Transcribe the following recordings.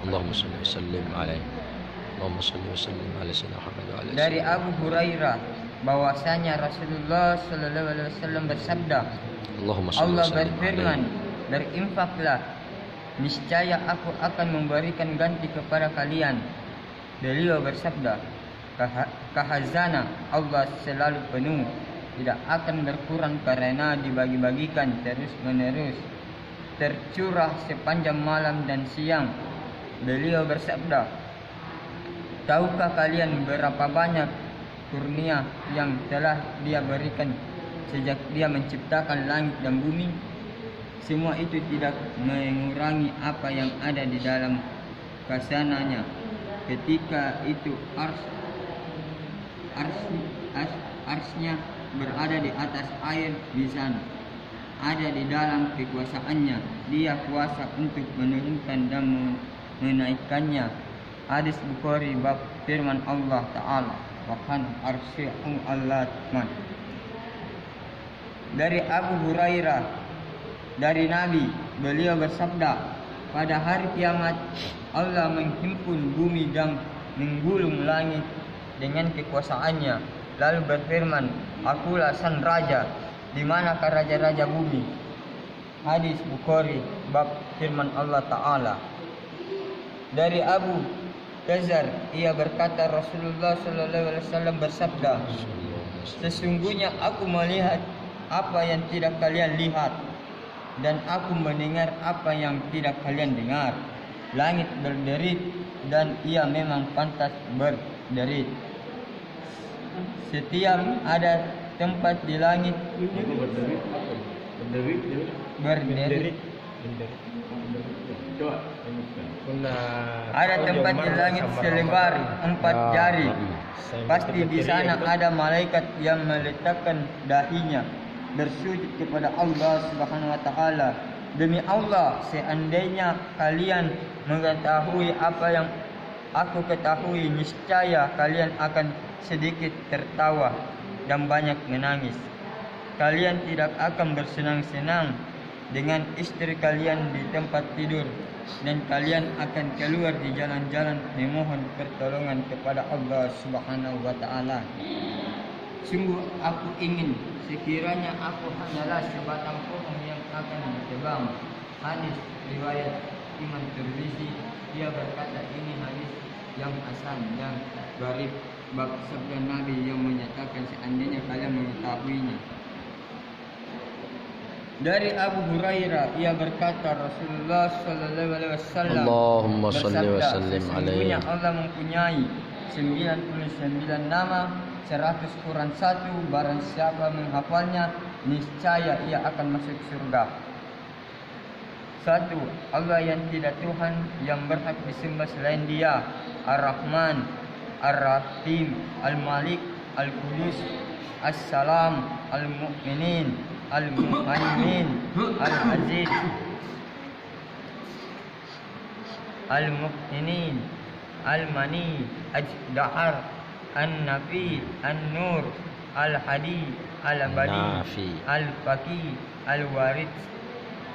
Allahumma salli wa sallim alaihi. Allahumma salli wa sallim ala sayyidina Muhammad wa ala Dari Abu Hurairah bahwasanya Rasulullah sallallahu alaihi wasallam bersabda, Allahumma salli wa Allah sallim berfirman, alaihi. berinfaklah, niscaya aku akan memberikan ganti kepada kalian. Beliau bersabda, khazanah Allah selalu penuh, tidak akan berkurang karena dibagi-bagikan terus menerus, tercurah sepanjang malam dan siang. Beliau bersabda, tahukah kalian berapa banyak kurnia yang telah Dia berikan sejak Dia menciptakan langit dan bumi? Semua itu tidak mengurangi apa yang ada di dalam khazanahnya. Ketika itu arsnya berada di atas air bizan, ada di dalam kekuasaannya. Dia kuasa untuk menurunkan dan menaikkannya. Hadis Bukhari bab firman Allah Ta'ala, wa kan arsyi'u al-latman. Dari Abu Hurairah, dari Nabi, beliau bersabda, pada hari kiamat Allah menghimpun bumi dan menggulung langit dengan kekuasaannya, lalu berfirman, akulah sang raja, di manakah raja-raja bumi? Hadis Bukhari bab firman Allah Ta'ala. Dari Abu Dhar, ia berkata, Rasulullah sallallahu alaihi wasallam bersabda, sesungguhnya aku melihat apa yang tidak kalian lihat, dan aku mendengar apa yang tidak kalian dengar. Langit berderit, dan ia memang pantas berderit. Setiap ada tempat di langit berderit. Ada tempat di langit selebar 4 jari. Pasti di sana ada malaikat yang meletakkan dahinya bersujud kepada Allah Subhanahu wa taala. Demi Allah, seandainya kalian mengetahui apa yang aku ketahui, niscaya kalian akan sedikit tertawa dan banyak menangis. Kalian tidak akan bersenang-senang dengan istri kalian di tempat tidur, dan kalian akan keluar di jalan-jalan memohon pertolongan kepada Allah Subhanahu wa taala. Sungguh aku ingin sekiranya aku hanyalah sebatang pohon yang akan ditebang. Hadis riwayat Imam Tirmizi. Dia berkata, ini hadis yang hasan yang gharib, bab sabda Nabi yang menyatakan seandainya kalian mengetahuinya. Dari Abu Hurairah, ia berkata, Rasulullah sallallahu alaihi wasallam Allahumma salli wa sallim alaihi. sesungguhnya Allah mempunyai 99 nama, 100 kurang 1. Barang siapa menghafalnya, niscaya ia akan masuk surga. 1. Allah yang tidak Tuhan yang berhak disembah selain Dia, Ar-Rahman, Ar-Rahim, Al-Malik, Al-Qudus, As-Salam, Al-Mu'minin, Al-Muhaimin, Al-Aziz, Al-Muqtinin, Al-Mani, Ad-Dahar, An-Nafi, An-Nur, Al-Hadi, Al-Badi, Al-Faqi, Al-Warid,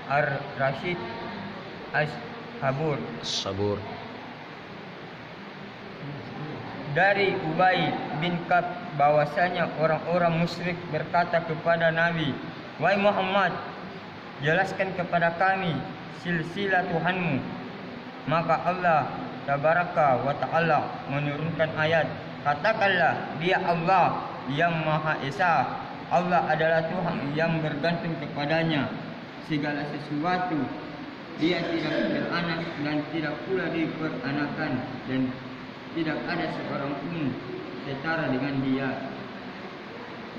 Ar-Rashid, As-Sabur. Dari Ubay bin Ka'ab bahwasanya orang-orang musyrik berkata kepada Nabi, wahai Muhammad, jelaskan kepada kami silsilah Tuhanmu. Maka Allah Tabaraka wa Ta'ala menurunkan ayat, katakanlah, Dia Allah yang Maha Esa. Allah adalah Tuhan yang bergantung kepadanya segala sesuatu. Dia tidak beranak dan tidak pula diperanakan, dan tidak ada seorang pun setara dengan Dia.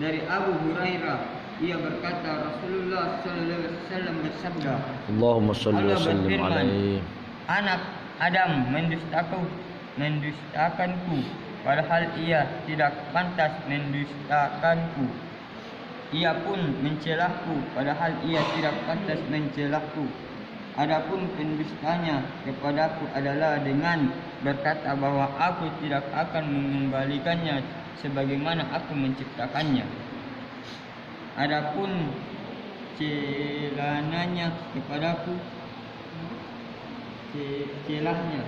Dari Abu Hurairah, ia berkata, Rasulullah sallallahu alaihi wasallam bersabda, Allahumma salli wa sallim alaihi. Anak Adam mendustakanku, padahal ia tidak pantas mendustakanku. Ia pun mencelahku, padahal ia tidak pantas mencelahku. Adapun pendustanya kepadaku adalah dengan berkata bahwa aku tidak akan mengembalikannya sebagaimana aku menciptakannya. Adapun celananya kepadaku, celahnya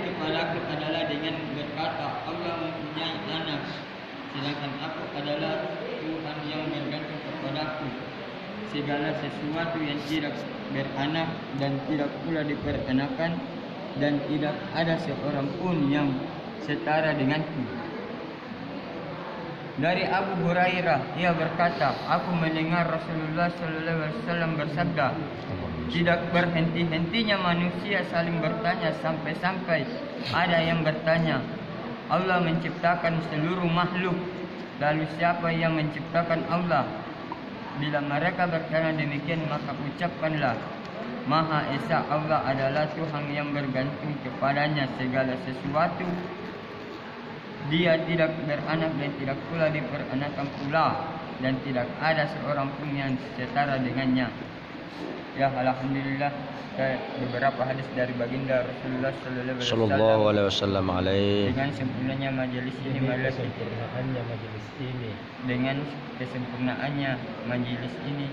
kepadaku adalah dengan berkata Allah mempunyai anak, sedangkan aku adalah Tuhan yang bergantung kepadaku. Segala sesuatu yang tidak beranak dan tidak pula diperanakan, dan tidak ada seorang pun yang setara denganku. Dari Abu Hurairah, ia berkata, aku mendengar Rasulullah SAW bersabda, tidak berhenti-hentinya manusia saling bertanya sampai-sampai ada yang bertanya, Allah menciptakan seluruh makhluk, lalu siapa yang menciptakan Allah? Bila mereka bertanya demikian, maka ucapkanlah, Maha Esa Allah adalah Tuhan yang bergantung kepadanya segala sesuatu. Dia tidak beranak dan tidak pula diperanakan pula, dan tidak ada seorang pun yang setara dengannya. Ya, alhamdulillah, beberapa hadis dari baginda Rasulullah Sallallahu alaihi wasallam dengan sempurnanya majelis ini, dengan kesempurnaannya majelis ini,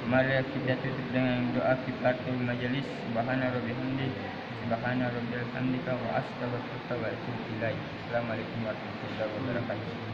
mari kita tutup dengan doa kifaratul majelis. Subhana rabbil hamdika wa astaghfiruka wa atubu ilaik. Assalamualaikum warahmatullahi wabarakatuh.